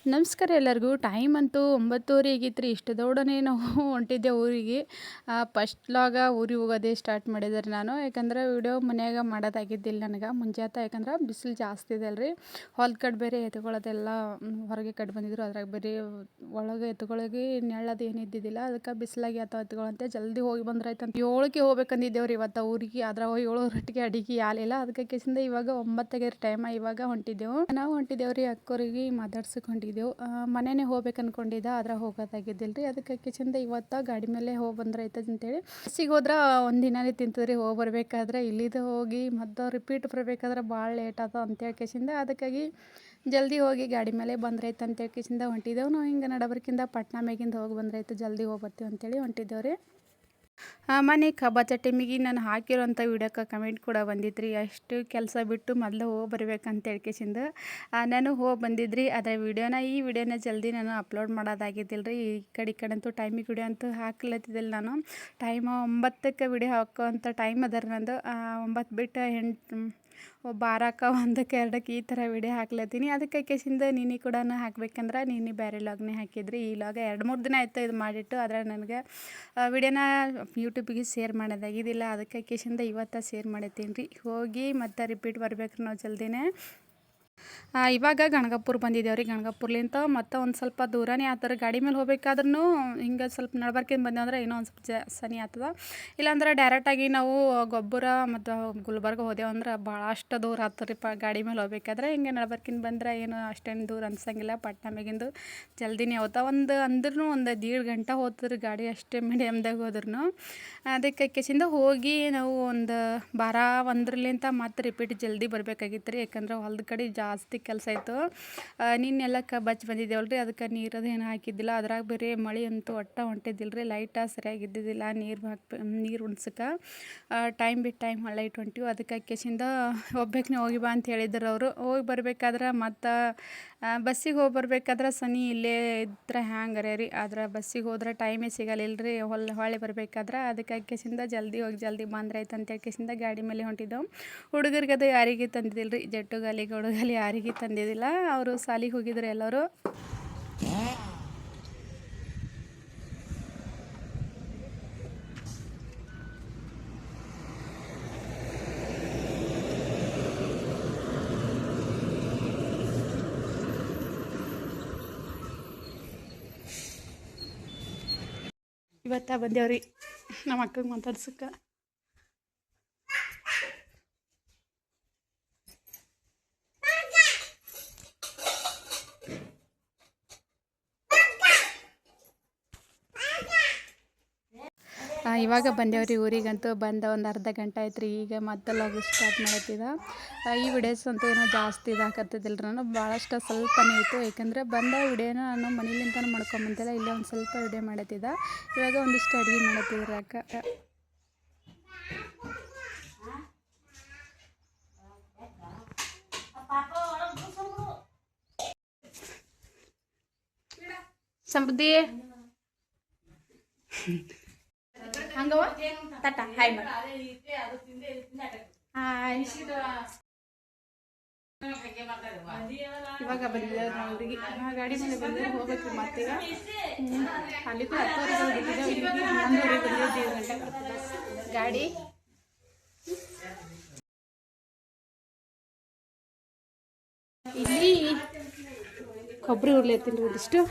ನಮಸ್ಕಾರ ಎಲ್ಲರಿಗೂ. ಟೈಮ್ ಅಂತೂ 9:30 ಆಗೈತ್ರಿ. ಇಷ್ಟು ದೌಡನೆ ನಾವು ಹೊಂಟಿದ್ದೆ ಊರಿಗೆ. ಫಸ್ಟ್ ಊರಿಗೆ ಹೋಗೋದೇ ಸ್ಟಾರ್ಟ್ ಮಾಡಿದ್ದಾರೆ ನಾನು. ಯಾಕಂದ್ರೆ ವಿಡಿಯೋ ಮನ್ಯಾಗ ಮಾಡೋದಾಗಿದ್ದಿಲ್ಲ ನನಗೆ ಮುಂಜಾತ. ಯಾಕಂದ್ರೆ ಬಿಸಿಲು ಜಾಸ್ತಿ ಇದೆ ಅಲ್ರಿ. ಹೊಲದ ಕಡೆ ಬೇರೆ ಎತ್ಕೊಳ್ಳೋದೆಲ್ಲ ಹೊರಗೆ ಕಟ್ಟಿ ಬಂದಿದ್ರು. ಅದ್ರಾಗ ಬೇರೆ ಒಳಗೆ ಎತ್ಕೊಳ್ಳೋಗಿ ನೆಳ್ಳದು ಏನು ಇದ್ದಿದ್ದಿಲ್ಲ. ಅದಕ್ಕೆ ಬಿಸಿಲಾಗಿ ಎತ್ಕೊಳ್ಳಂತೆ ಜಲ್ದಿ ಹೋಗಿ ಬಂದ್ರಾಯ್ತು ಅಂತ 7ಕ್ಕೆ ಹೋಗ್ಬೇಕಂದಿದ್ದೇವ್ರಿ ಇವತ್ತು ಊರಿಗೆ. ಆದ್ರೆ 7:30ಗೆ ಅಡಿಗೆ ಯಾಲಿಲ್ಲ. ಅದಕ್ಕೆ ಕೇಸಿಂದ ಇವಾಗ 9 ಟೈಮ್ ಇವಾಗ ಹೊಂಟಿದ್ದೆವು. ನಾವು ಹೊಂಟಿದ್ದೇವ್ರಿ ಅಕ್ಕೋರಿಗೆ ಮಾತಾಡ್ಸಕ್ಕೆ ಹೊಂಟಿದ್ದೆವು. ಮನೆನೇ ಹೋಗ್ಬೇಕು ಅನ್ಕೊಂಡಿದ್ದ, ಆದ್ರೆ ಹೋಗೋದಾಗಿದ್ದಿಲ್ರಿ. ಅದಕ್ಕೆ ಕಿಚನ್ದ ಇವತ್ತು ಗಾಡಿ ಮೇಲೆ ಹೋಗಿ ಬಂದ್ರೈತದ ಅಂತೇಳಿ ಬಸ್ಸಿಗೆ ಹೋದ್ರೆ ಒಂದಿನನೇ ತಿಂತದ್ರಿ. ಹೋಗಿ ಬರ್ಬೇಕಾದ್ರೆ ಇಲ್ಲಿದ್ದು ಹೋಗಿ ಮತ್ತು ರಿಪೀಟ್ ಬರಬೇಕಾದ್ರೆ ಭಾಳ ಲೇಟ್ ಆತ ಅಂತೇಳಿ ಕಿಸಿಂದ ಅದಕ್ಕಾಗಿ ಜಲ್ದಿ ಹೋಗಿ ಗಾಡಿ ಮೇಲೆ ಬಂದ್ರೈತೆ ಅಂತೇಳಿ ಕಿಸಿಂದ ಹೊಂಟಿದ್ದೆವು. ನಾವು ಹಿಂಗೆ ನಡಬರ್ಕಿಂದ ಪಟ್ನಾ ಮೇಗಿಂದ ಹೋಗಿ ಬಂದ್ರೈತೆ, ಜಲ್ದಿ ಹೋಗಿ ಬರ್ತೀವಿ ಅಂತೇಳಿ ಹೊಂಟಿದ್ದೇವ್ರಿ. ಮನೆ ಕಬಾತ ಟೈಮಿಗೆ ನಾನು ಹಾಕಿರೋಂಥ ವಿಡಿಯೋಕ್ಕೆ ಕಮೆಂಟ್ ಕೂಡ ಬಂದಿದ್ರಿ. ಅಷ್ಟು ಕೆಲಸ ಬಿಟ್ಟು ಮೊದಲು ಹೋಗಿ ಬರ್ಬೇಕಂತ ಹೇಳ್ಕೇಸಿಂದ ನಾನು ಹೋಗಿ ಬಂದಿದ್ರಿ. ಅದರ ಈ ವಿಡಿಯೋನ ಜಲ್ದಿ ನಾನು ಅಪ್ಲೋಡ್ ಮಾಡೋದಾಗಿದ್ದಿಲ್ಲ ರೀ. ಈ ಕಡೆಂತೂ ಟೈಮಿಗೆ ವಿಡಿಯೋ ಅಂತೂ ಹಾಕ್ಲತ್ತಿದ್ದಿಲ್ಲ ನಾನು. ಟೈಮ್ 9ಕ್ಕೆ ವಿಡಿಯೋ ಹಾಕೋಂಥ ಟೈಮ್ ಅದರ ನಂದು. 9 ಬಿಟ್ಟು 8 12ಕ್ಕೆ 1ಕ್ಕೆ 2ಕ್ಕೆ ಈ ಥರ ವಿಡಿಯೋ ಹಾಕ್ಲತ್ತೀನಿ. ಅದಕ್ಕೆ ಕೇಸಿಂದ ನೀನು ಕೂಡ ಹಾಕ್ಬೇಕಂದ್ರೆ ನೀನು ಬೇರೆ ಲಾಗ್ನೇ ಹಾಕಿದ್ರಿ. ಈ ಲಾಗ 2-3 ದಿನ ಆಯಿತು ಇದು ಮಾಡಿಟ್ಟು. ಆದರೆ ನನಗೆ ವಿಡಿಯೋನ ಯೂಟ್ಯೂಬಿಗೆ ಶೇರ್ ಮಾಡೋದಾಗಿದ್ದಿಲ್ಲ. ಅದಕ್ಕೆ ಕೇಸಿಂದ ಇವತ್ತು ಶೇರ್ ಮಾಡತ್ತೀನಿ ರೀ. ಹೋಗಿ ಮತ್ತು ರಿಪೀಟ್ ಬರ್ಬೇಕು ನಾವು ಜಲ್ದಿನೇ. ಇವಾಗ ಗಣಗಪುರ ಬಂದಿದ್ದೇವೆ ರೀ. ಗಣಗಪುರ್ಲಿಂತ ಮತ್ತು ಒಂದು ಸ್ವಲ್ಪ ದೂರನೇ ಆಗ್ತಾರೆ. ಗಾಡಿ ಮೇಲೆ ಹೋಗ್ಬೇಕಾದ್ರೂ ಹಿಂಗೆ ಸ್ವಲ್ಪ ನಡ್ಬರ್ಕಿಂದ ಬಂದೇವಂದ್ರೆ ಇನ್ನೂ ಒಂದು ಸ್ವಲ್ಪ ಸನಿ ಆಗ್ತದೆ. ಇಲ್ಲಾಂದ್ರೆ ಡೈರೆಕ್ಟಾಗಿ ನಾವು ಗೊಬ್ಬರ ಮತ್ತು ಗುಲ್ಬರ್ಗ ಹೋದೆವಂದ್ರೆ ಭಾಳಷ್ಟು ದೂರ ಆಗ್ತದೆ ರೀ ಗಾಡಿ ಮೇಲೆ ಹೋಗ್ಬೇಕಾದ್ರೆ. ಹಿಂಗೆ ನಡ್ಬರ್ಕಿಂದ ಬಂದ್ರೆ ಏನು ಅಷ್ಟೇನು ದೂರ ಅನ್ಸಂಗಿಲ್ಲ. ಪಟ್ನಾ ಮೇಗಿಂದು ಜಲ್ದಿನೇ ಹೋಗ್ತಾ ಅಂದ್ರೂ ಒಂದು 1.5 ಗಂಟೆ ಹೋಗ್ತದೆ ಗಾಡಿ, ಅಷ್ಟೇ ಮೀಡಿಯಮ್ದಾಗ ಹೋದ್ರೂ. ಅದಕ್ಕೆ ಕೆಸಿಂದ ಹೋಗಿ ನಾವು ಒಂದು 12-1 ಮತ್ತೆ ರಿಪೀಟ್ ಜಲ್ದಿ ಬರಬೇಕಾಗಿತ್ತು ರೀ. ಯಾಕಂದ್ರೆ ಹೊಲದ ಕಡೆ ಜಾಸ್ತಿ ಕೆಲಸ ಆಯಿತು. ನಿನ್ನೆಲ್ಲ ಕಬ್ಬಚ್ಚಿ ಬಂದಿದ್ದೇವಲ್ರಿ, ಅದಕ್ಕೆ ನೀರದು ಏನು ಹಾಕಿದ್ದಿಲ್ಲ. ಅದ್ರಾಗ ಬೇರೆ ಮಳೆ ಅಂತೂ ಹೊಂಟಿದ್ದಿಲ್ಲ ರೀ. ಲೈಟ ಸರಿಯಾಗಿ ಇದ್ದಿದ್ದಿಲ್ಲ ನೀರು ಉಣ್ಸಕ್ಕೆ. ಟೈಮ್ ಬಿಟ್ಟು ಟೈಮ್ ಲೈಟ್ ಹೊಂಟಿವು. ಅದಕ್ಕೆ ಕೇಸಿಂದ ಒಬ್ಬೇಕನೇ ಹೋಗಿ ಬಾ ಅಂತ ಹೇಳಿದ್ರು ಅವರು. ಹೋಗಿ ಬರ್ಬೇಕಾದ್ರೆ ಮತ್ತು ಬಸ್ಸಿಗೆ ಹೋಗಿ ಬರ್ಬೇಕಾದ್ರೆ ಸನಿ ಇಲ್ಲೇ ಇದ್ರೆ ಹ್ಯಾಂಗರೇ ರೀ. ಆದ್ರೆ ಬಸ್ಸಿಗೆ ಹೋದ್ರೆ ಟೈಮೇ ಸಿಗಲಿಲ್ಲ ರೀ ಹೊಳ್ಳಿ ಬರ್ಬೇಕಾದ್ರೆ. ಅದಕ್ಕೆ ಕೇಸಿಂದ ಜಲ್ದಿ ಹೋಗಿ ಜಲ್ದಿ ಬಂದ್ರಾಯ್ತು ಅಂತ ಕೇಸಿಂದ ಗಾಡಿ ಮೇಲೆ ಹೊಂಟಿದ್ದೆವು. ಹುಡುಗರಿಗೆ ಅದು ಯಾರಿಗೆ ತಂದಿದ್ದಿಲ್ಲ ರೀ. ಜಟ್ಟುಗಾಲಿ ಗೌಡುಗಾಲಿ ಯಾರಿಗೆ ತಂದಿದ್ದಿಲ್ಲ. ಅವರು ಸಾಲಿಗೆ ಹೋಗಿದ್ರು ಎಲ್ಲರೂ. ಇವತ್ತ ಬಂದೇವ್ರಿ ನಮ್ಮ ಅಕ್ಕಗೆ ಮಾತಾಡ್ಸಕ್ಕೆ. ಇವಾಗ ಬಂದೇವ್ರಿ ಊರಿಗಂತೂ. ಬಂದ ಒಂದು ಅರ್ಧ ಗಂಟೆ ಆಯ್ತು ರೀ. ಈಗ ಮತ್ತೆ ಲಾಗ್ ಸ್ಟಾರ್ಟ್ ಮಾಡತ್ತಿದ. ಈ ವಿಡಿಯೋಸ್ ಅಂತೂ ಏನೋ ಜಾಸ್ತಿ ಇದಾಕತ್ತಿದ್ದಿಲ್ಲ ರೀ. ನಾನು ಭಾಳಷ್ಟು ಸ್ವಲ್ಪನೇ ಇತ್ತು. ಯಾಕಂದರೆ ಬಂದ ವಿಡಿಯೋನ ನಾನು ಮನೇಲಿಂದನೂ ಮಾಡ್ಕೊಂಬಂತಿಲ್ಲ. ಇಲ್ಲೇ ಒಂದು ಸ್ವಲ್ಪ ವಿಡಿಯೋ ಮಾಡತ್ತಿದ್ದ. ಇವಾಗ ಒಂದಿಷ್ಟು ಅಡುಗೆ ಮಾಡತ್ತಿದ್ರು ಅಕ್ಕ. ಸಮೃದ್ಧಿ ಹಂಗವ ತಟ್ಟ ಹಾಯ್ ಮಾಡಿ. ಹಾಯ್. ಇವಾಗ ಬಂದಿದ್ದೇವೆ ನಾವು ಊರಿಗೆ. ಗಾಡಿ ಮೇಲೆ ಬಂದರೆ ಹೋಗ್ಬೇಕು ಮತ್ತೀಗ. ಅಲ್ಲಿಗೂ 10:30 ಗಂಟೆ ಗಾಡಿ. ಇಲ್ಲಿ ಕೊಬ್ಬರಿ ಉರ್ಲೆತ್ತೀನಿ ಒಂದಿಷ್ಟು.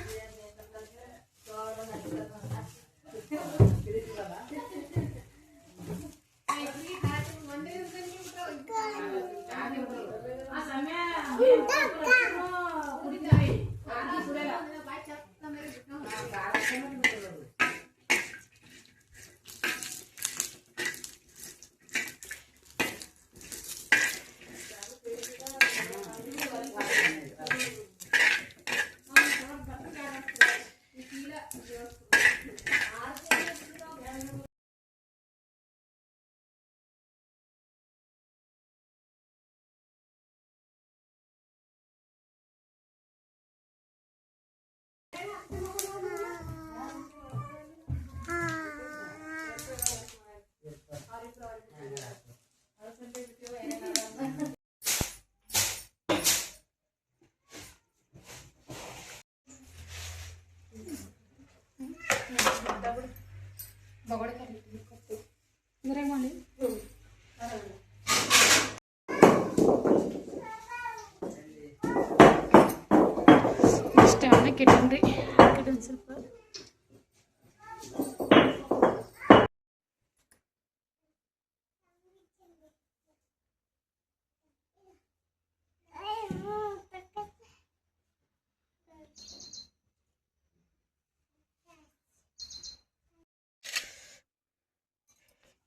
ಹಾಕಿಟ್ಟೇನಿ ರೀ. ಹಾಕಿಟ್ಟು ಒಂದು ಸ್ವಲ್ಪ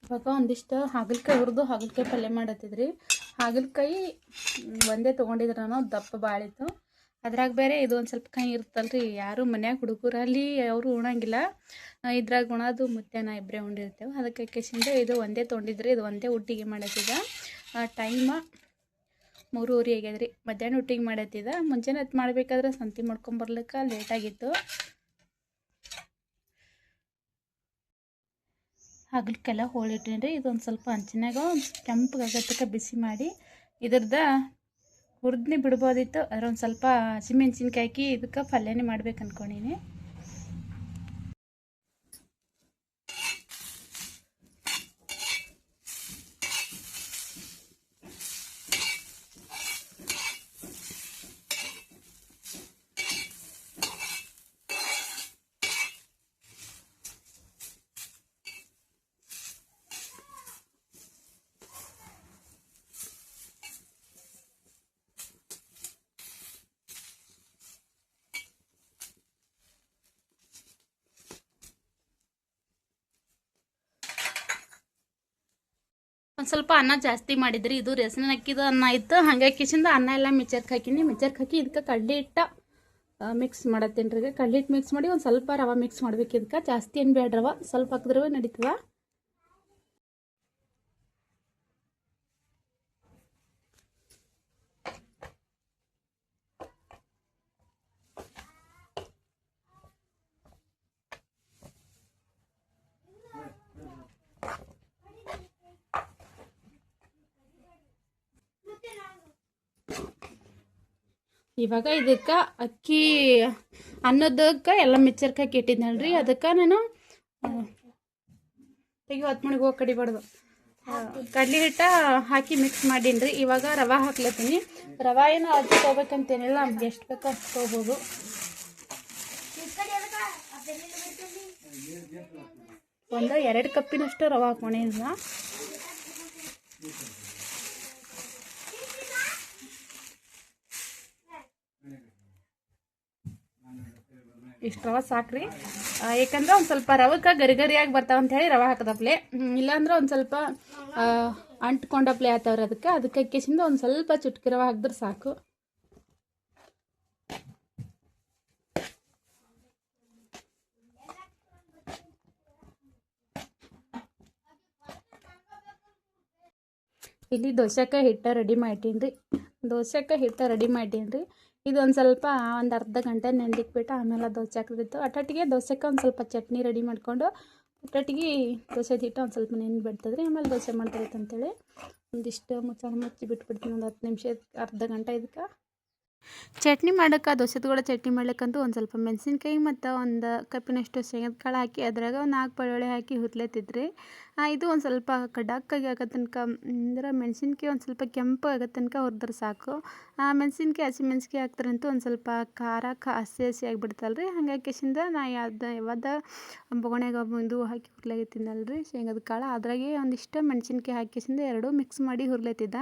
ಇವಾಗ ಒಂದಿಷ್ಟು ಹಾಗಲಕಾಯಿ ಹುರಿದು ಹಾಗಲಕಾಯಿ ಪಲ್ಯ ಮಾಡತ್ತಿದ್ರಿ. ಹಾಗಲಕಾಯಿ ಒಂದೇ ತೊಗೊಂಡಿದ್ರೆ ನಾನು, ದಪ್ಪ ಬಾಳಿತ್ತು. ಅದ್ರಾಗ ಬೇರೆ ಇದು ಒಂದು ಸ್ವಲ್ಪ ಕೈ ಇರುತ್ತಲ್ರಿ, ಯಾರು ಮನ್ಯಾಗ ಹುಡುಗರಲ್ಲಿ ಅವರು ಉಣಂಗಿಲ್ಲ. ಇದ್ರಾಗ ಉಣೋದು ಮುತ್ಯಾನ ಇಬ್ಬರೇ ಉಂಡಿರ್ತೇವೆ. ಅದಕ್ಕೆ ಕೆಸಿಂದ ಇದು ಒಂದೇ ತೊಗೊಂಡಿದ್ರಿ. ಇದು ಒಂದೇ ಊಟಿಗೆ ಮಾಡತ್ತಿದ್ದ. ಟೈಮ 3:30 ಆಗ್ಯದ್ರಿ. ಮಧ್ಯಾಹ್ನ ಊಟಿಗೆ ಮಾಡತ್ತಿದ್ದ. ಮುಂಜಾನೆ ಹೊತ್ತು ಮಾಡಬೇಕಾದ್ರೆ ಸಂತಿ ಮಾಡ್ಕೊಂಬರ್ಲಿಕ್ಕೆ ಲೇಟಾಗಿತ್ತು. ಹಾಗಲಕ್ಕೆಲ್ಲ ಹೋಳಿಟ್ಟೇನ್ರಿ. ಇದೊಂದು ಸ್ವಲ್ಪ ಹಂಚಿನಾಗ ಒಂದು ಕೆಂಪಗಾಗತ್ತಕ್ಕೆ ಬಿಸಿ ಮಾಡಿ ಇದ್ರದ್ದು ಹುರಿದ್ನಿ ಬಿಡ್ಬೋದಿತ್ತು. ಅದ್ರೊಂದು ಸ್ವಲ್ಪ ಹಸಿಮೆಣ್ಸಿನ್ಕಾಯಿ ಹಾಕಿ ಇದಕ್ಕೆ ಪಲ್ಯನೇ ಮಾಡ್ಬೇಕು ಅಂದ್ಕೊಂಡೀನಿ. ಒಂದು ಸ್ವಲ್ಪ ಅನ್ನ ಜಾಸ್ತಿ ಮಾಡಿದ್ರಿ. ಇದು ರೇಷನ್ ಅಕ್ಕಿದು ಅನ್ನ ಇತ್ತು. ಹಾಗಾಗಿ ಕಿಶಿಂದ ಅನ್ನ ಎಲ್ಲ ಮಿಕ್ಚರ್ಗೆ ಹಾಕಿನಿ. ಮಿಕ್ಚರ್ಗೆ ಹಾಕಿ ಇದಕ್ಕೆ ಕಡ್ಲೆ ಹಿಟ್ಟು ಮಿಕ್ಸ್ ಮಾಡತ್ತೇನೆ ರೀ. ಕಡ್ಲೆ ಹಿಟ್ಟು ಮಿಕ್ಸ್ ಮಾಡಿ ಒಂದು ಸ್ವಲ್ಪ ರವೆ ಮಿಕ್ಸ್ ಮಾಡ್ಬೇಕು. ಇದಕ್ಕೆ ಜಾಸ್ತಿ ಏನು ಬೇಡ, ರವೆ ಸ್ವಲ್ಪ ಹಾಕಿದ್ರೆ ನಡೀತವ. ಇವಾಗ ಇದಕ್ಕೆ ಅಕ್ಕಿ ಅನ್ನೋದಕ್ಕೆ ಎಲ್ಲ ಮಿಕ್ಚರ್ಗೆ ಹಾಕಿ ಇಟ್ಟಿದ್ನಲ್ರಿ. ಅದಕ್ಕೆ ನಾನು ತೆಗಿ ಹೊತ್ತು ಮಣಿಗೆ ಹೋಗಿ ಕಡಿಬಾರ್ದು. ಕಡ್ಲೆ ಹಿಟ್ಟು ಹಾಕಿ ಮಿಕ್ಸ್ ಮಾಡೀನಿ. ಇವಾಗ ರವೆ ಹಾಕ್ಲತ್ತೀನಿ. ರವೆ ಏನು ಅಜ್ಜಿ ತೊಗೋಬೇಕಂತೇನಿಲ್ಲ, ನಮ್ಗೆ ಎಷ್ಟು ಬೇಕೋ ಅಷ್ಟು ತೊಗೋಬೋದು. ಒಂದು 2 ಕಪ್ಪಿನಷ್ಟು ರವೆ ಹಾಕೊಂಡಿಲ್ಲ. ಇಷ್ಟು ರವೆ ಸಾಕ್ರಿ. ಯಾಕಂದ್ರೆ ಒಂದು ಸ್ವಲ್ಪ ರವಕ್ಕೆ ಗರಿಗರಿಯಾಗಿ ಬರ್ತಾವ ಅಂತ ಹೇಳಿ ರವೆ ಹಾಕದಪ್ಲೆ. ಇಲ್ಲಾಂದ್ರೆ ಒಂದು ಸ್ವಲ್ಪ ಅಂಟ್ಕೊಂಡಪ್ಲೆ ಆತವ್ರಿ. ಅದಕ್ಕೆ ಅಕ್ಕಿಸಿಂದ ಒಂದು ಸ್ವಲ್ಪ ಚುಟ್ಕಿ ರವೆ ಹಾಕಿದ್ರೆ ಸಾಕು. ಇಲ್ಲಿ ದೋಸೆಗೆ ಹಿಟ್ಟು ರೆಡಿ ಮಾಡೀನಿ ರೀ. ಇದೊಂದು ಸ್ವಲ್ಪ ಒಂದು ಅರ್ಧ ಗಂಟೆ ನೆಂದಿಕ್ಬಿಟ್ಟು ಆಮೇಲೆ ದೋಸೆ ಹಾಕಿಬಿಟ್ಟು ಅಟ್ಟೊಟ್ಟಿಗೆ ದೋಸೆಗೆ ಒಂದು ಸ್ವಲ್ಪ ಚಟ್ನಿ ರೆಡಿ ಮಾಡಿಕೊಂಡು ಅಟ್ಟೊಟ್ಟಿಗೆ ದೋಸೆ ಹಿಟ್ಟು ಒಂದು ಸ್ವಲ್ಪ ನೆನ್ಬಿಡ್ತದ್ರಿ. ಆಮೇಲೆ ದೋಸೆ ಮಾಡ್ತಾಯಿತ್ತು ಅಂತೇಳಿ ಒಂದಿಷ್ಟು ಮುಚ್ಚಿ ಬಿಟ್ಬಿಡ್ತೀನಿ. ಒಂದು 10 ನಿಮಿಷ, ಅರ್ಧ ಗಂಟೆ. ಇದಕ್ಕೆ ಚಟ್ನಿ ಮಾಡೋಕೆ, ದೋಸೆದು ಕೂಡ ಚಟ್ನಿ ಮಾಡ್ಲಿಕ್ಕಂತೂ ಒಂದು ಸ್ವಲ್ಪ ಮೆಣಸಿನ್ಕಾಯಿ ಮತ್ತು ಒಂದು ಕಪ್ಪಿನಷ್ಟು ಶೇಂಗದ ಕಾಳು ಹಾಕಿ ಅದ್ರಾಗ ಒಂದು 4 ಬೆಳ್ಳುಳ್ಳಿ ಹಾಕಿ ಹುರ್ಲೆತ್ತಿದ್ರಿ. ಇದು ಒಂದು ಸ್ವಲ್ಪ ಕಡಕ್ಕಾಗಿ ಆಗೋ ತನಕ, ಅಂದ್ರೆ ಮೆಣಸಿನ್ಕಾಯಿ ಒಂದು ಸ್ವಲ್ಪ ಕೆಂಪು ಆಗೋ ತನಕ ಹುರಿದ್ರೆ ಸಾಕು. ಹಸಿಮೆಣ್ಸಿನ್ಕಾಯಿ ಹಾಕ್ತಾರಂತೂ ಒಂದು ಸ್ವಲ್ಪ ಖಾರ ಹಸಿ ಆಗಿಬಿಡ್ತಲ್ರಿ. ಹಾಗಾಗಿ ಕಿಶಿಂದ ನಾ ಯಾವ್ದು ಬೊಗಣೆಗೆ ಇದು ಹಾಕಿ ಹುರ್ಲಾಗಿತ್ತೀನಲ್ರಿ ಶೇಂಗದ ಕಾಳು, ಅದ್ರಾಗೆ ಒಂದಿಷ್ಟು ಮೆಣಸಿನ್ಕಾಯಿ ಹಾಕಿಸಿಂದ 2 ಮಿಕ್ಸ್ ಮಾಡಿ ಹುರ್ಲೆತ್ತಿದ್ದ.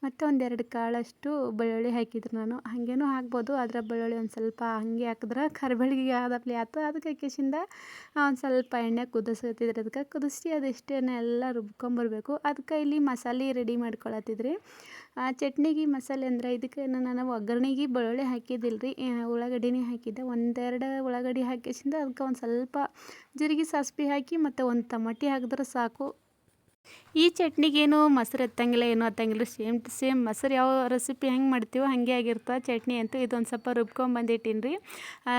ಮತ್ತು 1-2 ಕಾಳಷ್ಟು ಬೆಳ್ಳುಳ್ಳಿ ಹಾಕಿದ್ರು ನಾನು. ಹಾಗೇನೂ ಹಾಕ್ಬೋದು, ಆದರೆ ಬೆಳ್ಳುಳ್ಳಿ ಒಂದು ಸ್ವಲ್ಪ ಹಾಗೆ ಹಾಕಿದ್ರೆ ಕರಿಬೇಳಿಗೆ ಆದಪ್ಲೆ ಆಯ್ತು. ಅದಕ್ಕೆ ಕಿಶಿಂದ ಒಂದು ಸ್ವಲ್ಪ ಎಣ್ಣೆ ಕುದಿಸ್ತಿದ್ರಿ. ಅದಕ್ಕೆ ಕುದಿಸಿ ಅದೆಷ್ಟನ್ನೆಲ್ಲ ರುಬ್ಕೊಂಬರ್ಬೇಕು. ಅದಕ್ಕೆ ಇಲ್ಲಿ ಮಸಾಲೆ ರೆಡಿ ಮಾಡ್ಕೊಳತ್ತಿದ್ರಿ. ಚಟ್ನಿಗೆ ಮಸಾಲೆ ಅಂದರೆ ಇದಕ್ಕೆ ನಾನು ಒಗ್ಗರಣೆಗೆ ಬೆಳ್ಳುಳ್ಳಿ ಹಾಕಿದ್ದಿಲ್ರಿ, ಉಳ್ಳಾಗಡ್ಡಿನೇ ಹಾಕಿದ್ದೆ. 1-2 ಉಳ್ಳಾಗಡ್ಡಿ ಹಾಕಿಸಿಂದ ಅದಕ್ಕೆ ಒಂದು ಸ್ವಲ್ಪ ಜೀರಿಗೆ ಸಾಸಿವೆ ಹಾಕಿ ಮತ್ತು ಒಂದು ಟಮಾಟಿ ಹಾಕಿದ್ರೆ ಸಾಕು. ಈ ಚಟ್ನಿಗೇನು ಮೊಸರು ಏನೂ ಹತ್ತಂಗಿಲ್ಲ. ಸೇಮ್ ಟು ಸೇಮ್ ಮೊಸರು ಯಾವ ರೆಸಿಪಿ ಹೆಂಗೆ ಮಾಡ್ತೀವೋ ಹಾಗೆ ಆಗಿರ್ತವೆ ಚಟ್ನಿ ಅಂತೂ. ಇದೊಂದು ಸ್ವಲ್ಪ ರುಬ್ಕೊಂಬಂದಿಟ್ಟಿನಿ ರೀ.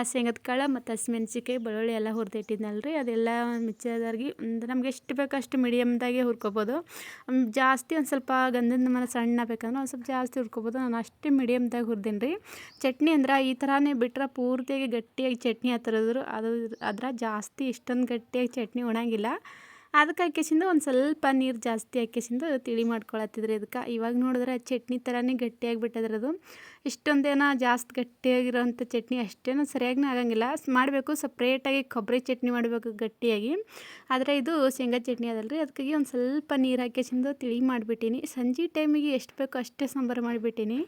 ಶೇಂಗದ ಕಾಳು ಮತ್ತು ಹಸಿಮೆಣ್ಸಿನ್ಕಾಯಿ ಬೆಳ್ಳುಳ್ಳಿ ಎಲ್ಲ ಹುರಿದಿಟ್ಟಿದ್ನಲ್ರಿ, ಅದೆಲ್ಲ ಮಿಕ್ಸರ್ದಾಗಿ ನಮ್ಗೆ ಎಷ್ಟು ಬೇಕೋ ಅಷ್ಟು ಮೀಡಿಯಮ್ದಾಗೆ ಹುರ್ಕೊಬೋದು. ಜಾಸ್ತಿ ಒಂದು ಸ್ವಲ್ಪ ಗಂಧದ ಮರ ಸಣ್ಣ ಬೇಕಂದ್ರೆ ಒಂದು ಸ್ವಲ್ಪ ಜಾಸ್ತಿ ಹುರ್ಕೊಬೋದು. ನಾನು ಅಷ್ಟೇ ಮೀಡಿಯಮ್ದಾಗಿ ಹುರಿದೀನಿ ರೀ. ಚಟ್ನಿ ಅಂದ್ರೆ ಈ ಥರನೇ ಬಿಟ್ಟರೆ ಪೂರ್ತಿಯಾಗಿ ಗಟ್ಟಿಯಾಗಿ ಚಟ್ನಿ ಆ ಥರದ್ರು ಅದ್ರ ಜಾಸ್ತಿ ಇಷ್ಟೊಂದು ಗಟ್ಟಿಯಾಗಿ ಚಟ್ನಿ ಉಣಂಗಿಲ್ಲ. ಅದಕ್ಕೆ ಹಾಕ್ಯಸಿಂದ ಒಂದು ಸ್ವಲ್ಪ ನೀರು ಜಾಸ್ತಿ ಹಾಕ್ಯಸಿಂದ ತಿಳಿ ಮಾಡ್ಕೊಳತ್ತಿದ್ರಿ ಇದಕ್ಕೆ. ಇವಾಗ ನೋಡಿದ್ರೆ ಚಟ್ನಿ ಥರನೇ ಗಟ್ಟಿಯಾಗಿ ಬಿಟ್ಟದ್ರಿ ಅದು. ಇಷ್ಟೊಂದೇನೋ ಜಾಸ್ತಿ ಗಟ್ಟಿಯಾಗಿರೋವಂಥ ಚಟ್ನಿ ಅಷ್ಟೇನೂ ಸರಿಯಾಗಿ ಆಗಂಗಿಲ್ಲ. ಮಾಡಬೇಕು ಸಪ್ರೇಟಾಗಿ ಕೊಬ್ಬರಿ ಚಟ್ನಿ ಮಾಡಬೇಕು ಗಟ್ಟಿಯಾಗಿ. ಆದರೆ ಇದು ಶೇಂಗಾ ಚಟ್ನಿ ಅದಲ್ರಿ, ಅದಕ್ಕಾಗಿ ಒಂದು ಸ್ವಲ್ಪ ನೀರು ಹಾಕ್ಯಸಿಂದ ತಿಳಿ ಮಾಡಿಬಿಟ್ಟೀನಿ. ಸಂಜೆ ಟೈಮಿಗೆ ಎಷ್ಟು ಬೇಕೋ ಅಷ್ಟೇ ಸಾಂಬಾರು ಮಾಡಿಬಿಟ್ಟೀನಿ.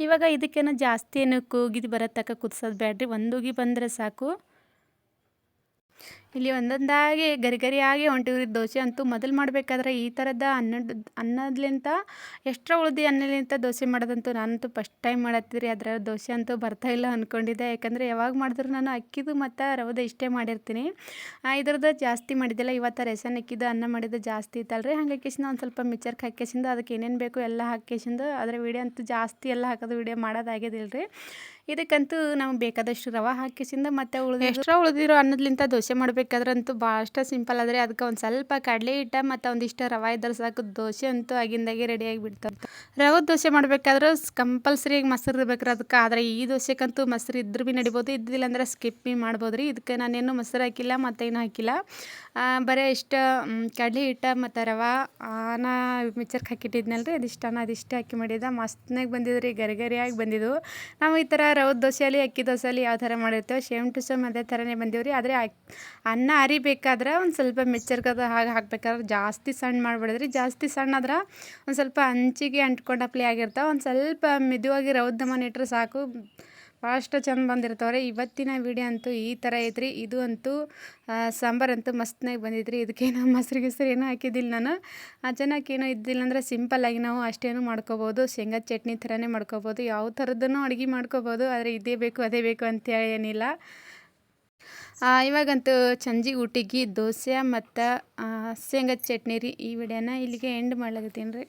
ಇವಾಗ ಇದಕ್ಕೇನೋ ಜಾಸ್ತಿ ಏನು ಕೂಗಿದು ಬರೋ ತನಕ ಕುದಿಸೋದು ಬೇಡ್ರಿ, ಒಂದು ಉಗಿ ಬಂದರೆ ಸಾಕು. ಇಲ್ಲಿ ಒಂದೊಂದಾಗಿ ಗರಿಗರಿಯಾಗಿ ಹೊಂಟಿವ್ರಿ. ದೋಸೆ ಅಂತೂ ಮೊದಲು ಮಾಡಬೇಕಾದ್ರೆ ಈ ಥರದ ಅನ್ನದ್ಲಿಂತ ಎಕ್ಸ್ಟ್ರಾ ಉಳ್ದು ಅನ್ನಲಿಂತ ದೋಸೆ ಮಾಡೋದಂತೂ ನಾನಂತೂ ಫಸ್ಟ್ ಟೈಮ್ ಮಾಡತ್ತೀರಿ. ಅದರ ದೋಸೆ ಅಂತೂ ಬರ್ತಾಯಿಲ್ಲ ಅಂದ್ಕೊಂಡಿದ್ದೆ, ಯಾಕಂದರೆ ಯಾವಾಗ ಮಾಡಿದ್ರು ನಾನು ಅಕ್ಕಿದು ಮತ್ತು ರವದ ಇಷ್ಟೇ ಮಾಡಿರ್ತೀನಿ. ಇದ್ರದ್ದು ಜಾಸ್ತಿ ಮಾಡಿದ್ದಿಲ್ಲ. ಇವತ್ತು ರೇಷನ್ ಅಕ್ಕಿದು ಅನ್ನ ಮಾಡಿದ್ದು ಜಾಸ್ತಿ ಇತ್ತಲ್ರಿ, ಹಾಗಾಕಿಸಿಂದ ಒಂದು ಸ್ವಲ್ಪ ಮಿಕ್ಸರ್ಗೆ ಹಾಕ್ಯಸಿಂದ ಅದಕ್ಕೆ ಏನೇನು ಬೇಕು ಎಲ್ಲ ಹಾಕ್ಯಸಿಂದ ಅದರ ವೀಡಿಯೋ ಅಂತೂ ಜಾಸ್ತಿ ಎಲ್ಲ ಹಾಕೋದು ವೀಡಿಯೋ ಮಾಡೋದಾಗಿದ್ದಿಲ್ಲ ರೀ. ಇದಕ್ಕಂತೂ ನಮ್ಗೆ ಬೇಕಾದಷ್ಟು ರವೆ ಹಾಕಿಸಿಂದ ಮತ್ತು ಎಕ್ಸ್ಟ್ರಾ ಉಳಿದಿರೋ ಅನ್ನದ್ಲಿಂತ ದೋಸೆ ಮಾಡಬೇಕಾದ್ರಂತೂ ಭಾಳಷ್ಟು ಸಿಂಪಲ್ ಆದರೆ ಅದಕ್ಕೆ ಒಂದು ಸ್ವಲ್ಪ ಕಡಲೆ ಹಿಟ್ಟು ಮತ್ತು ಒಂದಿಷ್ಟು ರವೆ ಇದ್ರೆ ಸಾಕು, ದೋಸೆ ಅಂತೂ ಆಗಿಂದಾಗೆ ರೆಡಿಯಾಗಿ ಬಿಡ್ತಾರೆ. ರವೆ ದೋಸೆ ಮಾಡಬೇಕಾದ್ರೆ ಕಂಪಲ್ಸರಿಯಾಗಿ ಮೊಸರು ಇರ್ಬೇಕ್ರಿ ಅದಕ್ಕೆ. ಆದರೆ ಈ ದೋಸೆಗಂತೂ ಮೊಸರು ಇದ್ರೆ ಭೀ ನಡಿಬೋದು, ಇದ್ದಿಲ್ಲ ಅಂದ್ರೆ ಸ್ಕಿಪ್ ಭೀ ಮಾಡ್ಬೋದು ರೀ. ಇದಕ್ಕೆ ನಾನೇನು ಮೊಸರು ಹಾಕಿಲ್ಲ ಮತ್ತೇನು ಹಾಕಿಲ್ಲ, ಬರೀ ಇಷ್ಟು ಕಡಲೆ ಹಿಟ್ಟು ಮತ್ತು ರವೆ ನಾ ಮಿಕ್ಸರ್ಗೆ ಹಾಕಿಟ್ಟಿದ್ನಲ್ರಿ ಅದಿಷ್ಟೇ ಹಾಕಿ ಮಾಡಿದ್ದೆ. ಮಸ್ತ್ನಾಗ ಬಂದಿದ್ರಿ, ಗರಿಗರಿಯಾಗಿ ಬಂದಿದ್ದು. ನಾವು ಈ ಥರ ರವೆ ದೋಸೆಯಲ್ಲಿ ಅಕ್ಕಿ ದೋಸೆಯಲ್ಲಿ ಯಾವ ಥರ ಮಾಡಿರ್ತೇವೆ ಸೇಮ್ ಟು ಸೇಮ್ ಅದೇ ಥರನೇ ಬಂದೀವ್ರಿ. ಆದರೆ ಅನ್ನ ಅರಿಬೇಕಾದ್ರೆ ಒಂದು ಸ್ವಲ್ಪ ಮಿಕ್ಸರ್ಗೆ ಅದು ಹಾಗೆ ಹಾಕ್ಬೇಕಾದ್ರೆ ಜಾಸ್ತಿ ಸಣ್ಣ ಮಾಡಿಬಿಡಿದ್ರಿ. ಜಾಸ್ತಿ ಸಣ್ಣ ಆದ್ರೆ ಒಂದು ಸ್ವಲ್ಪ ಹಂಚಿಗೆ ಅಂಟ್ಕೊಂಡಪ್ಲೆ ಆಗಿರ್ತಾವೆ. ಒಂದು ಸ್ವಲ್ಪ ಮೆದುವಾಗಿ ರವದ ದಮನ ಇಟ್ಟರೆ ಸಾಕು, ಭಾಳಷ್ಟು ಚಂದ ಬಂದಿರ್ತಾವ್ರಿ. ಇವತ್ತಿನ ವಿಡಿಯೋ ಅಂತೂ ಈ ಥರ ಐತ್ರಿ. ಇದು ಅಂತೂ ಸಾಂಬಾರಂತೂ ಮಸ್ತ್ನಾಗಿ ಬಂದಿದ್ರಿ. ಇದಕ್ಕೇನು ಮೊಸರು ಗಿಸ್ರು ಏನೂ ಹಾಕಿದ್ದಿಲ್ಲ ನಾನು. ಜನಕ್ಕೇನೋ ಇದ್ದಿಲ್ಲ ಅಂದರೆ ಸಿಂಪಲ್ಲಾಗಿ ನಾವು ಅಷ್ಟೇನು ಮಾಡ್ಕೋಬೋದು, ಶೇಂಗಾ ಚಟ್ನಿ ಥರನೇ ಮಾಡ್ಕೋಬೋದು, ಯಾವ ಥರದ್ದೂ ಅಡುಗೆ ಮಾಡ್ಕೋಬೋದು. ಆದರೆ ಇದೇ ಬೇಕು ಅದೇ ಬೇಕು ಅಂತೇಳಿ ಏನಿಲ್ಲ. ಇವಾಗಂತೂ ಸಂಜೆ ಊಟಿಗೆ ದೋಸೆ ಮತ್ತು ಶೇಂಗಾ ಚಟ್ನಿ ರೀ. ಈ ವಿಡಿಯೋನ ಇಲ್ಲಿಗೆ ಎಂಡ್ ಮಾಡ್ಲಾಕತ್ತೀನಿ ರೀ.